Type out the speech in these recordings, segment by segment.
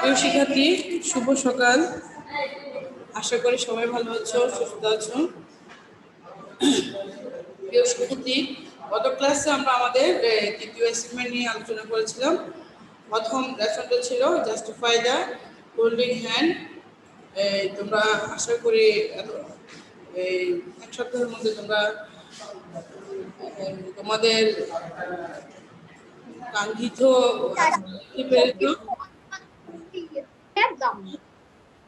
প্রিয় শিক্ষার্থী, শুভ সকাল। আশা করি সবাই ভালো আছো, সুস্থ আছো। প্রিয় শিক্ষার্থী, গত ক্লাসে আমরা আমাদের তৃতীয় অ্যাসাইনমেন্ট নিয়ে আলোচনা করেছিলাম। প্রথম লেসনটা ছিল জাস্টিফাই দ্য হোল্ডিং হ্যান্ড। তোমরা আশা করি এক সপ্তাহের মধ্যে তোমরা তোমাদের কাঙ্ক্ষিত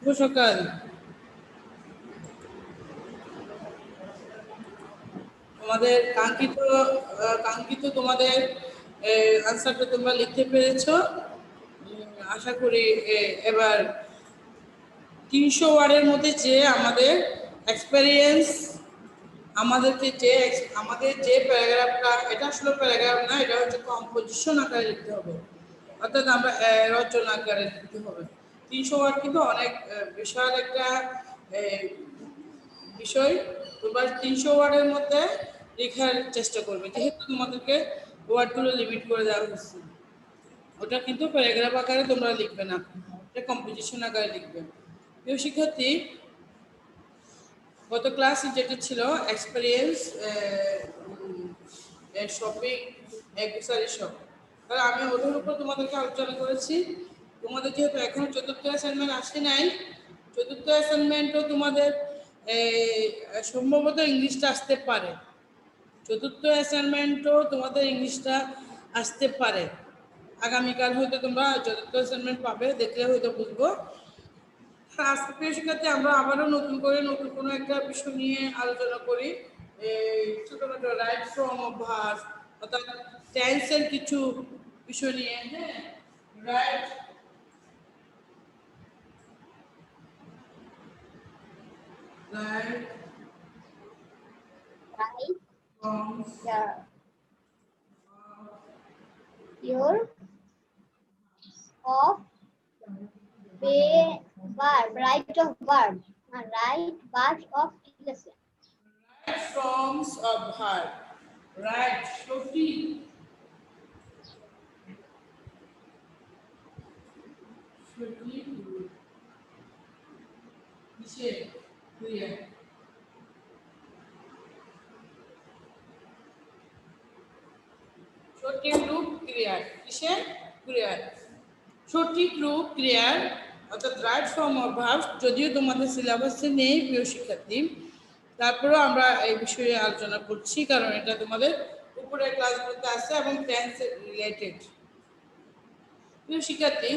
শুভ সকাল। তোমাদের কাঙ্ক্ষিত তোমাদের আনসারটা তোমরা লিখতে পেরেছো। আশা করি এবার 300 ওয়ার্ডের মধ্যে যে আমাদের এক্সপেরিয়েন্স আমাদের যে প্যারাগ্রাফটা, এটা আসলে প্যারাগ্রাফ না, এটা হচ্ছে কম্পোজিশন আকারে লিখতে হবে, অর্থাৎ আমরা রচনা আকারে লিখতে হবে। 300 ওয়ার্ড কিন্তু অনেক বিশাল একটা বিষয়। তোমরা 300 ওয়ার্ডের মধ্যে লেখার চেষ্টা করবে, যেহেতু তোমাদেরকে ওয়ার্ডগুলো লিমিট করে দেওয়া হচ্ছে। ওটা কিন্তু প্যারাগ্রাফ আকারে তোমরা লিখবে না, এটা কম্পোজিশন আকারে লিখবে। প্রিয় শিক্ষার্থী, গত ক্লাসে যেটা ছিল এক্সপেরিয়েন্স শপিং গ্রোসারি শপ, তাহলে আমি ওটার উপর তোমাদেরকে আলোচনা করেছি। তোমাদের যেহেতু এখনো চতুর্থ অ্যাসাইনমেন্ট আসে নাই, চতুর্থ অ্যাসাইনমেন্টও তোমাদের সম্ভবত ইংলিশটা আসতে পারে। চতুর্থ অ্যাসাইনমেন্টও তোমাদের ইংলিশটা আসতে পারে। আগামীকাল হয়তো তোমরা চতুর্থ অ্যাসাইনমেন্ট পাবে, দেখলে হয়তো বুঝবো। আজকে প্রিয় শিক্ষার্থী, আমরা আবারও নতুন কোনো একটা বিষয় নিয়ে আলোচনা করি। ছোটখাটো রাইট ফ্রম অভ্যাস, অর্থাৎ টেন্সের কিছু বিষয় নিয়ে। হ্যাঁ, right from your of verb, right of verb, right part of English. Right forms of verb. Right, সঠিক কিসে ক্রিয়া, সঠিক রূপ ক্রিয়ার, কিসে ক্রিয়ার, সঠিক রূপ ক্রিয়ার, অর্থাৎ রাইট ফর্ম অফ ভার্ব। যদিও তোমাদের সিলেবাসে নেই প্রিয় শিক্ষার্থী, তারপরেও আমরা এই বিষয়ে আলোচনা করছি, কারণ এটা তোমাদের উপরের ক্লাসগুলোতে আছে এবং টেন্স রিলেটেড। প্রিয় শিক্ষার্থী,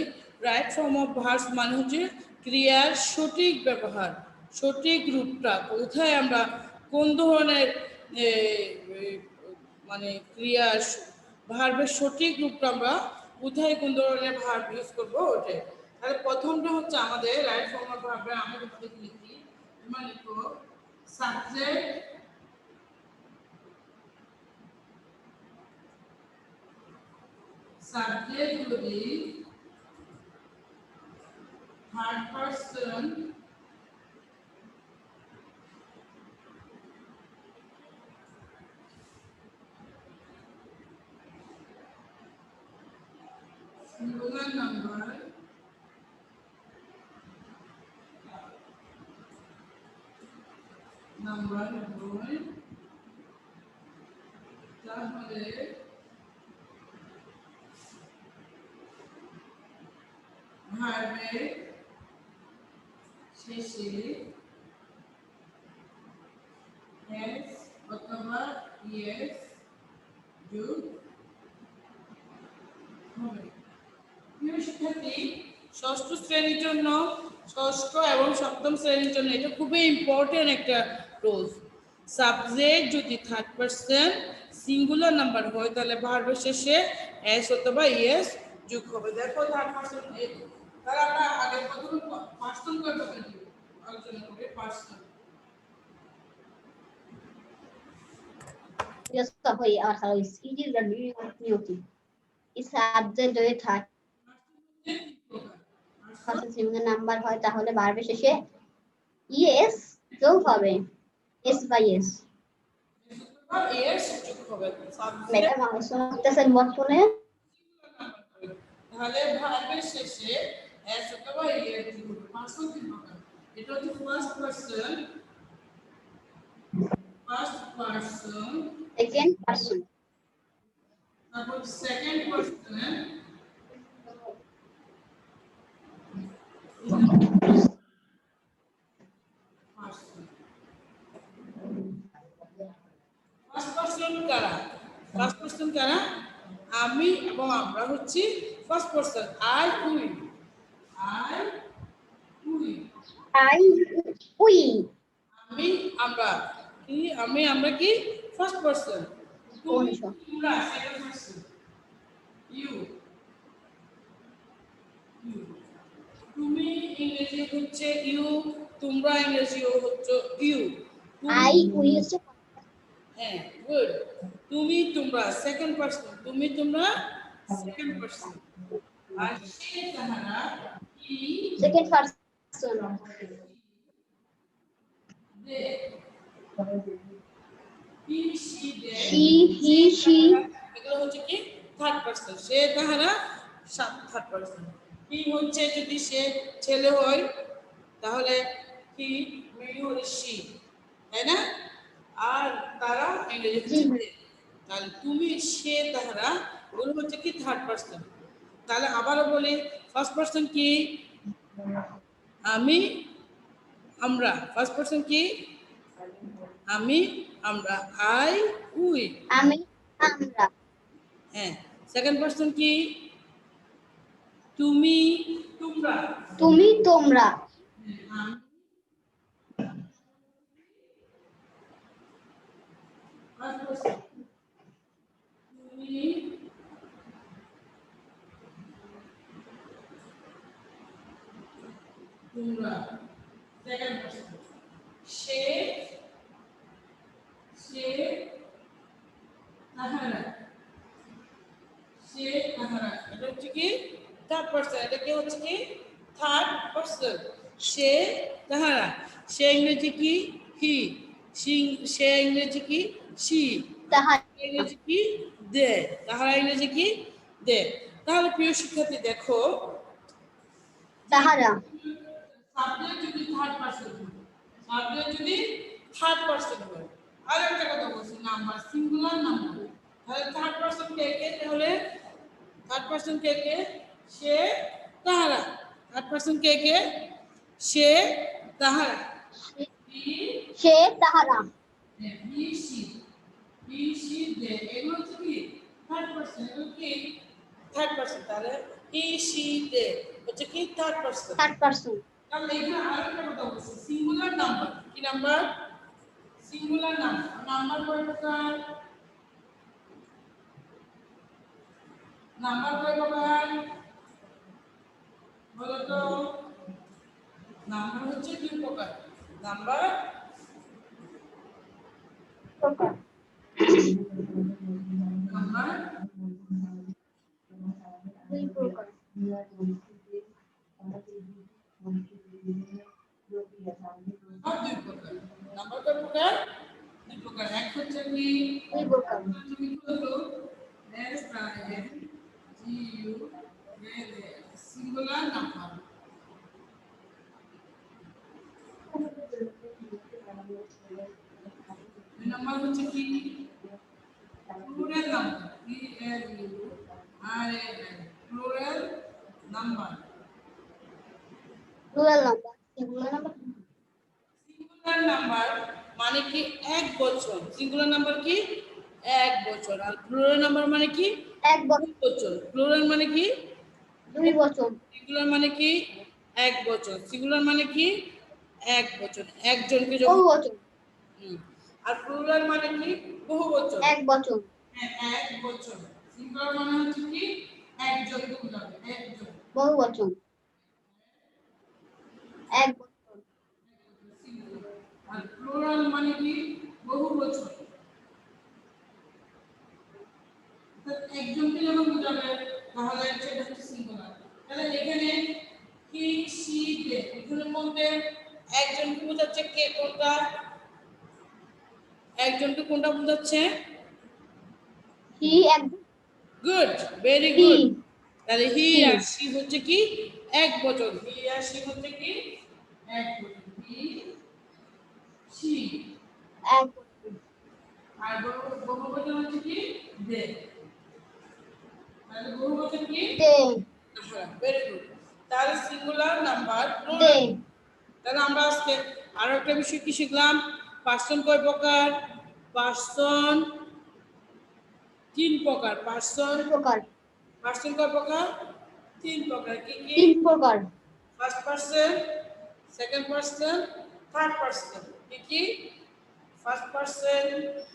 রাইট ফর্ম অফ ভার্ব মানে হচ্ছে ক্রিয়ার সঠিক ব্যবহার, সঠিক রূপটা কোথায় আমরা কোন ধরনের মানে ক্রিয়ার ভার্বের সঠিক রূপটা আমরা কোথায় কোন ধরনের ভার্ব ইউজ করবো ওটাই। তাহলে প্রথমটা হচ্ছে আমাদের রাইট ফর্ম অফ ভার্বে আমি তোমাদের লিখি, তোমরা লিখো সাবজেক্ট, সাবজেক্ট যদি থার্ড পারসন সিঙ্গুলার নাম্বার হয়, তাহলে ভার্বের শেষে এস অথবা ইএস যোগ হবে। প্রিয় শিক্ষার্থী, ষষ্ঠ শ্রেণীর জন্য, ষষ্ঠ এবং সপ্তম শ্রেণীর জন্য এটা খুবই ইম্পর্টেন্ট একটা রুলস। সাবজেক্ট যদি থার্ড পারসন সিঙ্গুলার নাম্বার হয়, তাহলে ভার্বের শেষে এস অথবা ইএস যোগ হবে। দেখো থার্ড পারসন, তাহলে আমরা আগে প্রথমে পার্সন করবো আলোচনা করি। Person Just our service. It is the new thing. Is subject যদি থার্ড পারসন সিঙ্গুলার নাম্বার হয়, তাহলে ভার্বের শেষে ইএস যোগ হবে, এস বাই এস। আর এর সূচক হবে subject Madam, ang gusto mo sa cellphone ko na yan? তাহলে ভার্বের শেষে এস অথবা এর কি হবে পার্সন কি হবে এটা হচ্ছে ফার্স্ট পারসন Second person. তারপর সেকেন্ড পারসন ফার্স্ট পারসন কারা ফার্স্ট পারসন কারা আমি এবং আমরা হচ্ছে first person I we I, we. আমি আমরা কি আমরা কি ফার্স্ট পারসন তুমি Unso. তোমরা সেকেন্ড পারসন ইউ তুমি ইংরেজি হচ্ছে ইউ তোমরা ইংরেজি হচ্ছে ইউ I, we is হ্যাঁ গুড তুমি তোমরা সেকেন্ড পারসন তুমি তোমরা সেকেন্ড পারসন আর সে তাহারা কি second person. They he she they She, he, she. এগুলো হচ্ছে কি থার্ড পারসন সে তাহারা থার্ড পারসন কি হচ্ছে যদি সে ছেলে হয় তাহলে কি মেয়ে হলে সি তাই না আর তারা ইংরেজি হচ্ছে they। তাহলে তুমি সে তাহারা ওগুলো হচ্ছে কি থার্ড পারসন তাহলে আবারও বলি ফার্স্ট পারসন কি আমি আমরা ফার্স্ট পারসন কি আমি আমরা আই উই Ami, amra. হ্যাঁ সেকেন্ড পারসন কি তুমি তোমরা Tumi, tomra. ফার্স্ট পারসন তুমি তোমরা সেকেন্ড পারসন সে সে তাহারা সে তাহারা এটা হচ্ছে কি থার্ড পারসন এটা কি হচ্ছে কি থার্ড পারসন সে তাহারা সে ইংরেজি কি হি সে ইংরেজি কি সি Tahar. ইংরেজি কি দে তাহারা ইংরেজি কি দে তাহলে প্রিয় শিক্ষার্থী দেখো Tahara. সাবজেক্ট যদি থার্ড পারসন সাবজেক্ট যদি থার্ড পারসন হয় আর একটা কথা বলছি নাম্বার সিঙ্গুলার নাম্বার তাহলে থার্ড পারসন কে কে তাহলে থার্ড পারসন কে কে সে তাহারা থার্ড পারসন কে কে সে তাহারা হি She, tahara. হি সি দে এগুলো হচ্ছে কি থার্ড পারসন এগুলো কি থার্ড পারসন তাহলে হি সি দে হচ্ছে কি থার্ড পারসন Third person. তাহলে এখানে আরেকটা কথা বলছি সিঙ্গুলার নাম্বার কি নাম্বার সিঙ্গুলার নাম্বার কয় প্রকার নাম্বার কয় প্রকার বলো তো নাম্বার হচ্ছে দুই প্রকার number Proper. Number We proper. সব দুই প্রকার নাম্বার কয় প্রকার দুই প্রকার এক হচ্ছে কি We proper. তুমি বলো S I G U singular number দুই নাম্বার হচ্ছে কি plural number P L U R A L plural number Plural number. Singular number. Singular number মানে কি এক বছর সিঙ্গুলার নাম্বার কি এক বছর আর প্লুরাল নাম্বার মানে কি এক দুই বছর প্লুরাল মানে কি দুই বছর সিঙ্গুলার মানে কি এক বছর সিঙ্গুলার মানে কি এক বছর একজনকে বহু যখন বছর আর প্লুরাল মানে কি বহু বছর এক বছর হ্যাঁ এক বছর সিঙ্গুলার মানে হচ্ছে কি একজনকে বোঝাবে একজন বহু বছর এক বছর আর প্লুরাল মানে কি বহু বছর একজনকে যখন বোঝাবে তাহলে সেটা হচ্ছে সিঙ্গুলার তাহলে এখানে হি সি দে এগুলোর মধ্যে একজনকে বোঝাচ্ছে কে কোনটা একজনকে কোনটা বোঝাচ্ছে? হি একজন, গুড, ভেরি হি গুড। তাহলে হি হি আর সি হচ্ছে কি এক বচন, হি আর সি হচ্ছে কি এক বচন, হি সি। একজন, আর বহুবচন হচ্ছে কি দে। তাহলে বহুবচন কি? দে হ্যাঁ, ভেরি গুড। তাহলে সিঙ্গুলার নাম্বার দে প্লুরাল। তাহলে আমরা আজকে আরো একটা বিষয় কি শিখলাম? পার্সন কয় প্রকার? পার্সন তিন প্রকার। পার্সন প্রকার, পার্সন কয় প্রকার? তিন প্রকার। কি কি? তিন প্রকার, first person, second person, third person. কি কি? ফার্স্ট পার্সন,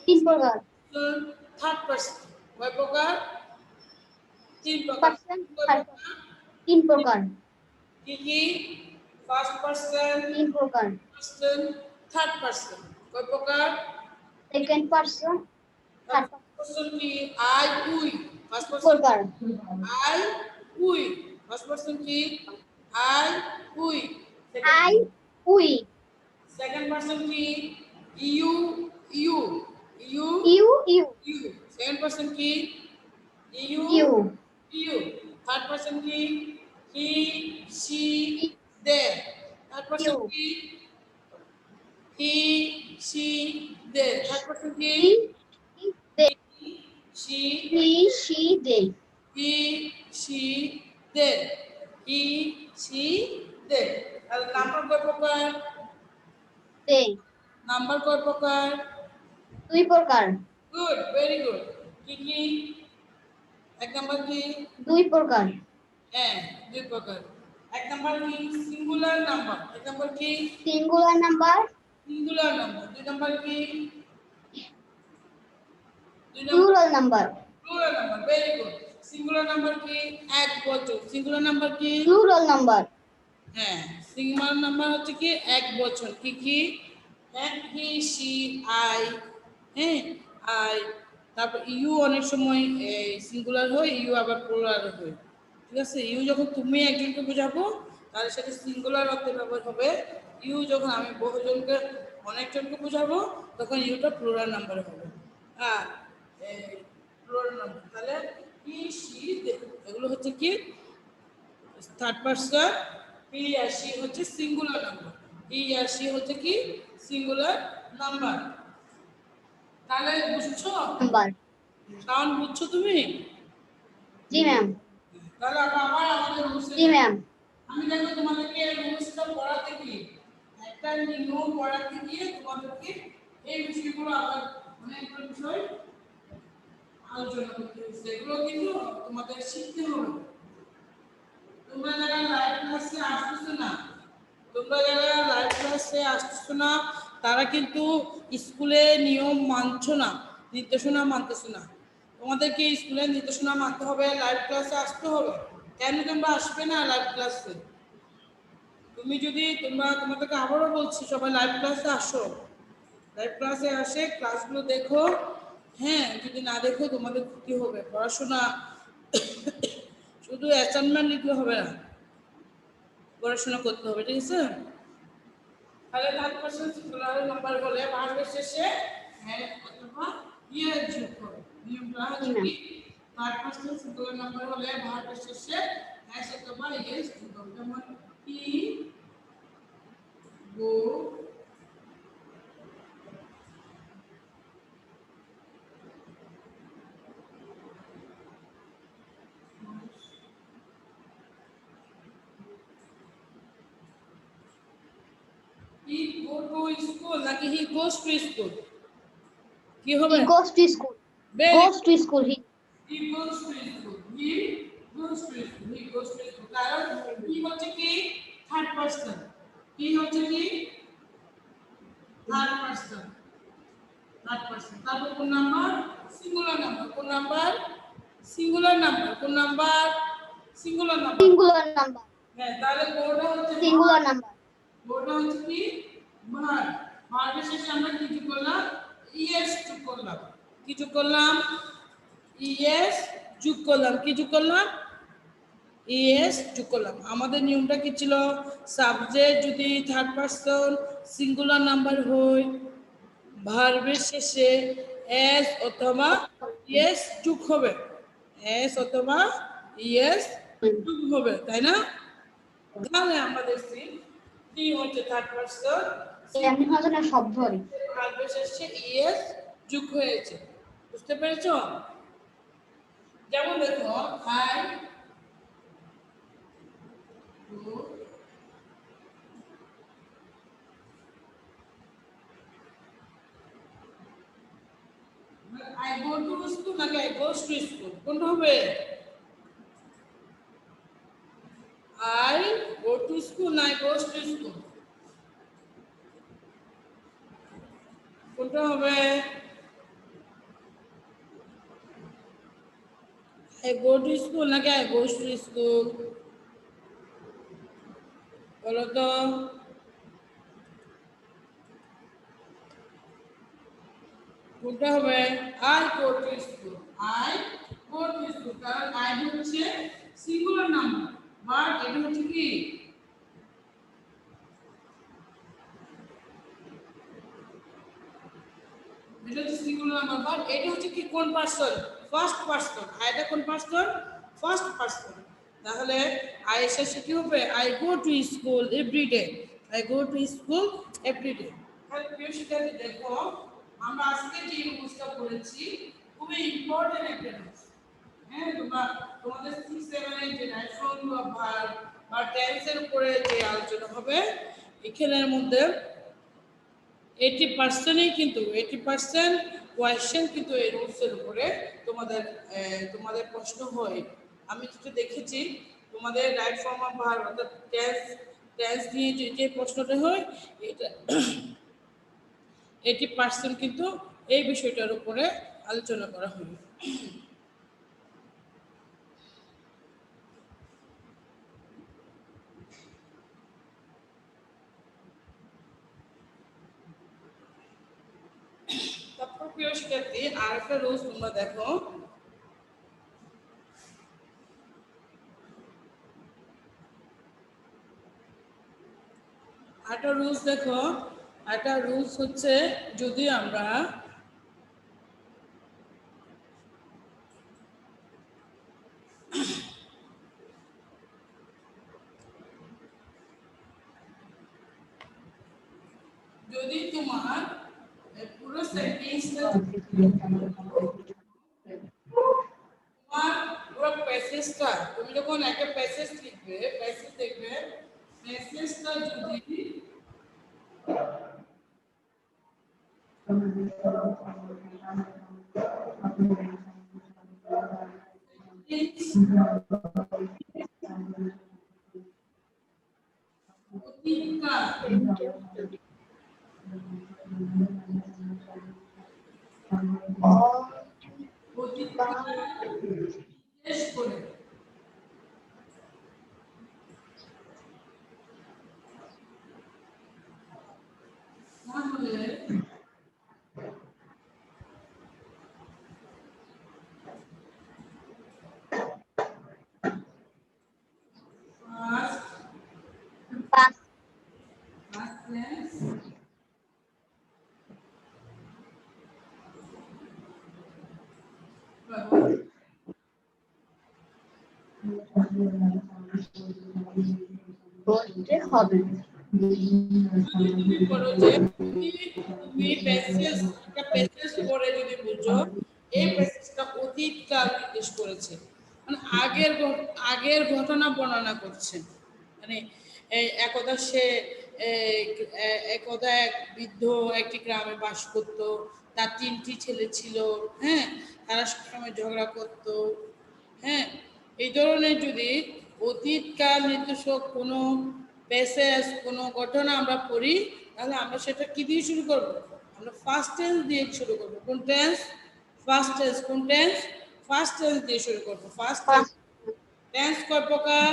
তিন প্রকার, থার্ড পার্সন। কয় প্রকার? তিন প্রকার। পার্সন, কয় থার্ড প্রকার? তিন প্রকার, কি কি? ফার্স্ট পার্সন, তিন প্রকার, পার্সন, থার্ড পার্সন। কয় প্রকার? সেকেন্ড পার্সন, থার্ড পার্সন কি? I we. ফার্স্ট পার্সন প্রকার, আই উই। ফার্স্ট পার্সন কি? I we. I we, second person কি? You you you you you, you. Second person কি? You you, you. Third person কি? He she they. Third person you, কি? He she they. Third person কি? He they, she he she they, he she they. He she they. আর number কয় প্রকার? দে, number কয় প্রকার? দুই প্রকার, গুড, ভেরি গুড। কি কি? এক নাম্বার কি? দুই প্রকার, হ্যাঁ, দুই প্রকার। এক নাম্বার কি? Singular number. এক নাম্বার কি? Singular number, singular number. দুই নাম্বার কি? দুই number plural number, plural number. Very good. Singular number কি? এক বচন। সিঙ্গুলার নাম্বার কি? প্লুরাল নাম্বার, হ্যাঁ, সিঙ্গুলার নাম্বার হচ্ছে কি এক বচন। কি কি? হ্যাঁ, হি সি আই। হ্যাঁ, আই। তারপর ইউ অনেক সময় সিঙ্গুলার হয়, ইউ আবার প্লুরাল হয়। ঠিক আছে? ইউ যখন তুমি একজনকে বোঝাবো তাহলে সেটা সিঙ্গুলার অর্থে ব্যবহার হবে। ইউ যখন আমি বহুজনকে অনেকজনকে বোঝাবো তখন ইউটা প্লুরাল নাম্বার হবে। হ্যাঁ, প্লুরাল নাম্বার। তাহলে হি সি দে এগুলো হচ্ছে কি থার্ড পার্সন। হি আর সি হচ্ছে সিঙ্গুলার নাম্বার। হি আর সি হচ্ছে কি সিঙ্গুলার নাম্বার। তাহলে বুঝছো? নাম্বার, কারণ বুঝছো তুমি? জি ম্যাম, তাহলে আমরা আবার আমাদের রুলসে জি ম্যাম, আমি দেখো তোমাদেরকে রুলসটা পড়াতে গিয়ে একটা নিয়ম পড়াতে গিয়ে তোমাদেরকে এই বিষয়গুলো আবার অনেকগুলো বিষয় আলোচনা করতে হচ্ছে। এগুলো কিন্তু তোমাদের শিখতে হবে। তোমরা যারা লাইভ ক্লাসে আসতেছো না, তোমরা যারা লাইভ ক্লাসে আসতেছো না তারা কিন্তু স্কুলে নিয়ম মানছো না, নির্দেশনা মানতেছো না। তোমাদেরকে স্কুলের নির্দেশনা মানতে হবে, লাইভ ক্লাসে আসতে হবে। কেন তোমরা আসবে না লাইভ ক্লাসে? তুমি যদি তোমাদেরকে আবারও বলছি সবাই লাইভ ক্লাসে আসো। লাইভ ক্লাসে আসে ক্লাসগুলো দেখো। হ্যাঁ, যদি না দেখো তোমাদের ক্ষতি হবে। পড়াশোনা শুধু অ্যাসাইনমেন্ট লিখলে হবে না, পড়াশোনা করতে হবে। ঠিক আছে? তাহলে থার্ড পার্সন সিঙ্গুলার নাম্বার হলে ভার্বের শেষে হ্যাঁ অথবা ইয়ে যোগ করো। নিয়মটা হচ্ছে কি থার্ড পার্সন সিঙ্গুলার নাম্বার হলে ভার্বের শেষে হ্যাঁ অথবা ইয়ে যোগ করো। যেমন হি গো হি গো টু স্কুল নাকি হি গোস টু স্কুল? কি হবে? he goes to school, very goes to school, He goes to school. He goes to school. He goes to school. কারণ he হচ্ছে কি থার্ড পার্সন। he হচ্ছে কি থার্ড পার্সন। Third person. তারপর কোন number? Singular number. কোন number? Singular number. কোন number? Singular number. singular number, হ্যাঁ, তাহলে কোনটা হচ্ছে singular number, কোনটা হচ্ছে কি ভার্ব। ভার্বের শেষে আমরা কি যোগ করলাম? ইএস যোগ করলাম। কি যোগ করলাম? ইএস যোগ করলাম। কি যোগ করলাম? ইএস যোগ করলাম। আমাদের নিয়মটা কি ছিল? সাবজেক্ট যদি থার্ড পার্সন সিঙ্গুলার নাম্বার হয়, ভার্বের শেষে এস অথবা ইয়েস যোগ হবে, এস অথবা ইয়েস যোগ হবে, তাই না? তাহলে আমরা দেখছি টি হচ্ছে থার্ড পারসন, এমনি হবে না শব্দ হবে। ভার্বের শেষে ইয়েস যোগ হয়েছে, বুঝতে পেরেছো? যেমন দেখো I I go to school নাকি I goes to school, কোনটা হবে? I go to school না I goes to school, কোনটা হবে? I go to school নাকি I goes to school, বলো তো? কোনটা হবে? I go to school, I go to school, কারণ I হচ্ছে সিঙ্গুলার নাম্বার, বাট এটা হচ্ছে কি এটা হচ্ছে সিঙ্গুলার নাম্বার, বাট এটা হচ্ছে কি কোন পারসন? First person. আইটা কোন পারসন? First person. তাহলে আই এর শেষে কি হবে? I go to school every day, I go to school every day. তাহলে প্রিয় শিক্ষার্থী দেখো, আমরা আজকে যে রুলসটা পড়েছি খুবই ইম্পর্টেন্ট একটা রুলস। হ্যাঁ, তোমাদের 6, 7 এর যে রাইট বা ভার্ব বা টেন্সের উপরে যে আলোচনা হবে, এখানের মধ্যে 80%ই কিন্তু 80% কোয়েশ্চেন কিন্তু এই রুলসের উপরে তোমাদের তোমাদের প্রশ্ন হয়। আমি যেটা দেখেছি তোমাদের রাইট ফর্ম অফ ভার্ব অর্থাৎ টেন্স, টেন্স নিয়ে যে প্রশ্নটা হয় এটা 80% কিন্তু এই বিষয়টার উপরে আলোচনা করা হয়। তারপর প্রিয় শিক্ষার্থী আরেকটা রুলস তোমরা দেখো, একটা রুলস দেখো, একটা রুলস হচ্ছে যদি আমরা যদি তোমার পুরো সেন্টেন্সটা তোমার পুরো প্যাসেজটা তুমি যখন একটা প্যাসেজ লিখবে, প্যাসেজ দেখবে, প্যাসেজটা যদি অতীতকাল অতীতকাল শেষ করে তাহলে ফার্স্ট Past ফার্স্ট টেন্স বলতে হবে। তুমি করো যে তুমি প্যাসেজ একটা প্যাসেজ পড়ে যদি বুঝো এই প্যাসেজটা অতীতকাল নির্দেশ করেছে, মানে আগের ঘটনা বর্ণনা করছে। মানে একদা সে একদা এক বৃদ্ধ একটি গ্রামে বাস করত, তার 3টি ছেলে ছিল, হ্যাঁ, তারা সবসময় ঝগড়া করত, হ্যাঁ, এই ধরনের যদি অতীতকাল নির্দেশক কোনো প্যাসেজ কোনো ঘটনা আমরা পড়ি, তাহলে আমরা সেটা কি দিয়ে শুরু করব? আমরা ফার্স্ট টেন্স দিয়ে শুরু করব। কোন টেন্স? First tense. কোন টেন্স? ফার্স্ট টেন্স দিয়ে শুরু করব। First tense. টেন্স কয় প্রকার?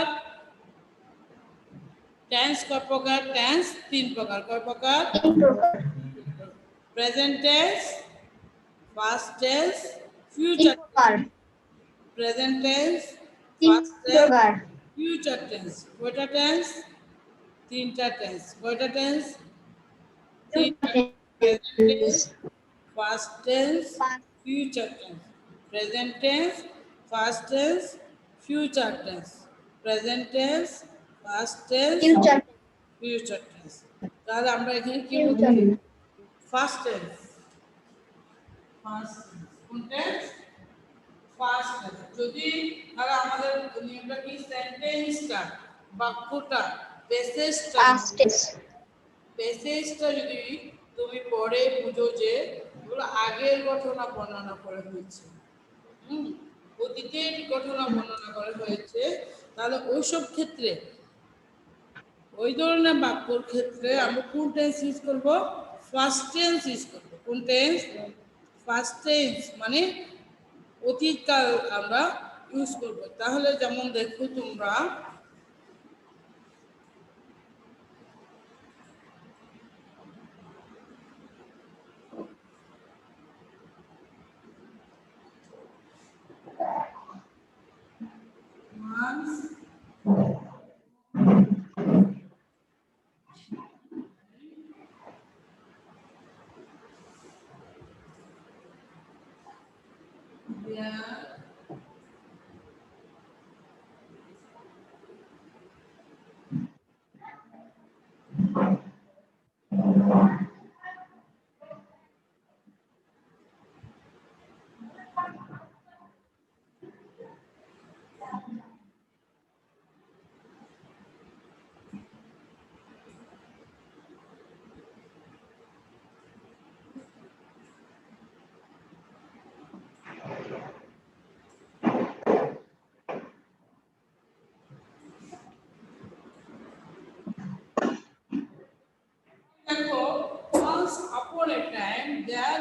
টেন্স কয় প্রকার? টেন্স 3 প্রকার। কয় প্রকার? Present tense, first tense, future. Present tense, first tense, future tense. কয়টা টেন্স? 3টা টেন্স। কয়টা টেন্স? 3টা। present tense, past tense, past future tense. Present tense, past tense, future tense. Present tense, past tense, future future tense. তাহলে আমরা এখানে কি future বলছি? First tense. First tense কোন টেন্স? First tense. যদি তাহলে আমাদের নিয়মটা কি? সেন্টেন্সটা, বাক্যটা, প্যাসেজটা, past tense প্যাসেজটা যদি তুমি পড়ে বুঝো যে এগুলো আগের ঘটনা বর্ণনা করা হয়েছে, অতীতের ঘটনা বর্ণনা করা হয়েছে, তাহলে ওইসব ক্ষেত্রে, ওই ধরনের বাক্যর ক্ষেত্রে আমরা কোন টেন্স ইউজ করব? ফার্স্ট টেন্স ইউজ করব। কোন টেন্স? ফার্স্ট টেন্স মানে অতীতকাল আমরা ইউজ করব। তাহলে যেমন দেখো তোমরা once there দেখো once upon a time there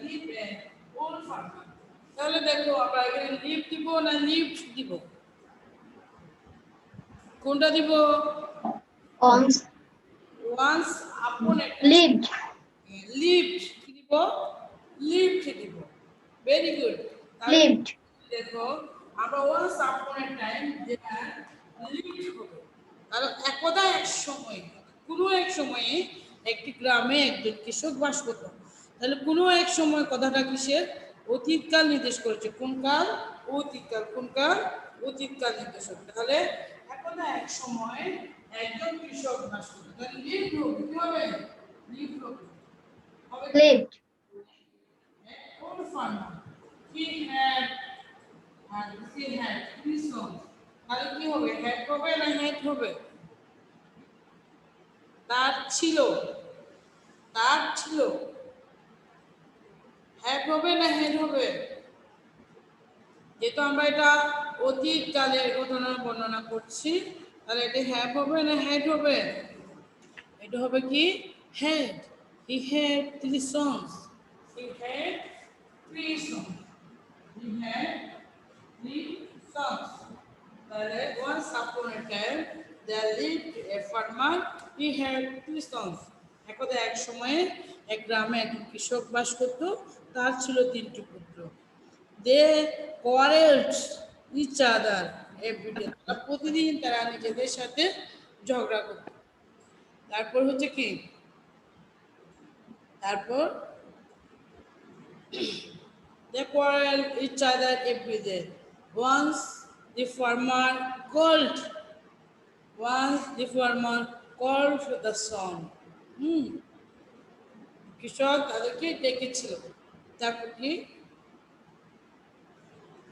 lived an old farmer। তাহলে দেখো আমরা এখানে লিভ দিব না লিভড দিব? কোনটা দিব? once once upon a time lived lived কি দিব? lived দিব। Very good. lived দেখো আমরা once upon a time there lived হবে, আর একদা এক সময়, কোনো এক সময়ে একটি গ্রামে একজন কৃষক বাস করত। তাহলে কোনো এক সময় কথাটা কিসের? অতীতকাল নির্দেশ করেছে। কোন কাল? অতীতকাল। কোন কাল? অতীতকাল নির্দেশ করে। তাহলে একদা এক সময় একজন কৃষক বাস করত। তাহলে লিভ হবে, কি হবে? লিভ হবে। হবে কি? lived old farmer he had three sons। তাহলে কি হবে? হ্যাড হবে না হ্যাড হবে? তার ছিল, তার ছিল। হ্যাড হবে না হেড হবে? যেহেতু আমরা এটা অতীত কালের ঘটনা বর্ণনা করছি, তাহলে এটা হ্যাভ হবে না হেড হবে? এটা হবে কি? Head. He had three sons. He had three sons. He had three sons. তাহলে once upon a time there lived a farmer, he had three sons। একদা এক সময়ে এক গ্রামে একজন কৃষক বাস করত, তার ছিল তিনটি পুত্র। দে quarreled each other every day। প্রতিদিন তারা নিজেদের সাথে ঝগড়া করত। তারপর হচ্ছে কি? তারপর they quarreled each other every day। once the farmer called once the farmer called the son। কৃষক তাদেরকে ডেকেছিল। তারপর কি?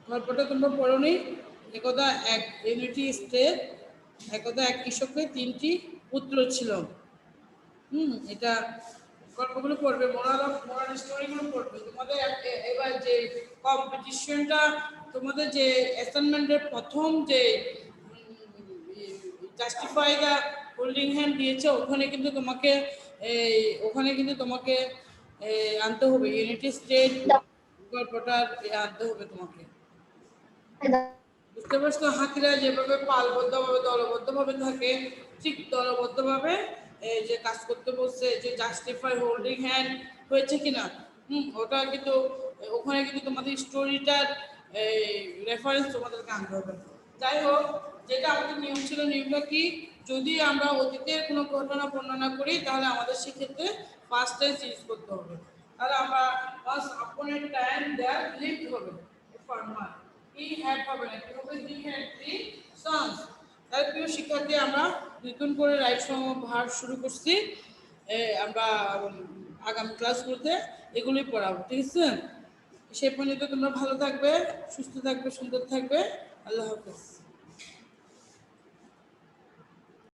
গল্পটা তোমরা পড়োনি? একদা এক ইউনিটি স্টেট, একদা এক কৃষকের তিনটি পুত্র ছিল। এটা গল্পগুলো পড়বে, মোরাল স্টোরিগুলো পড়বে। তোমাদের এবার যে কম্পিটিশনটা, তোমাদের যে অ্যাসাইনমেন্টের প্রথম যে জাস্টিফাই দ্য হোল্ডিং হ্যান্ড দিয়েছে, ওখানে কিন্তু তোমাকে আনতে হবে ইউনিটি স্টেট গল্পটার আনতে হবে তোমাকে। বুঝতে পারছো? হাতিরা যেভাবে পালবদ্ধভাবে দলবদ্ধভাবে থাকে, ঠিক দলবদ্ধভাবে এই যে কাজ করতে বলছে, যে জাস্টিফাই হোল্ডিং হ্যান্ড হয়েছে কিনা, ওটা কিন্তু ওখানে কিন্তু তোমাদের স্টোরিটার রেফারেন্স তোমাদেরকে আনতে হবে। যাই হোক, যেটা আমাদের নিয়ম ছিল, নিয়মটা কি? যদি আমরা অতীতের কোনো ঘটনা বর্ণনা করি, তাহলে আমাদের সেক্ষেত্রে ফার্স্ট টেন্স ইউজ করতে হবে। তাহলে আমরা once upon a time there lived হবে ফার্মার, হি হ্যাড হবে না, কি হবে হি হ্যাড 3 সন্স। তাহলে প্রিয় শিক্ষার্থী, আমরা নতুন করে রাইট ফর্ম অফ ভার্ব শুরু করছি। আমরা আগামী ক্লাসগুলোতে এগুলোই পড়াবো, ঠিক আছে? সে পর্যন্ত তোমরা ভালো থাকবে, সুস্থ থাকবে, সুন্দর থাকবে। আল্লাহ হাফেজ।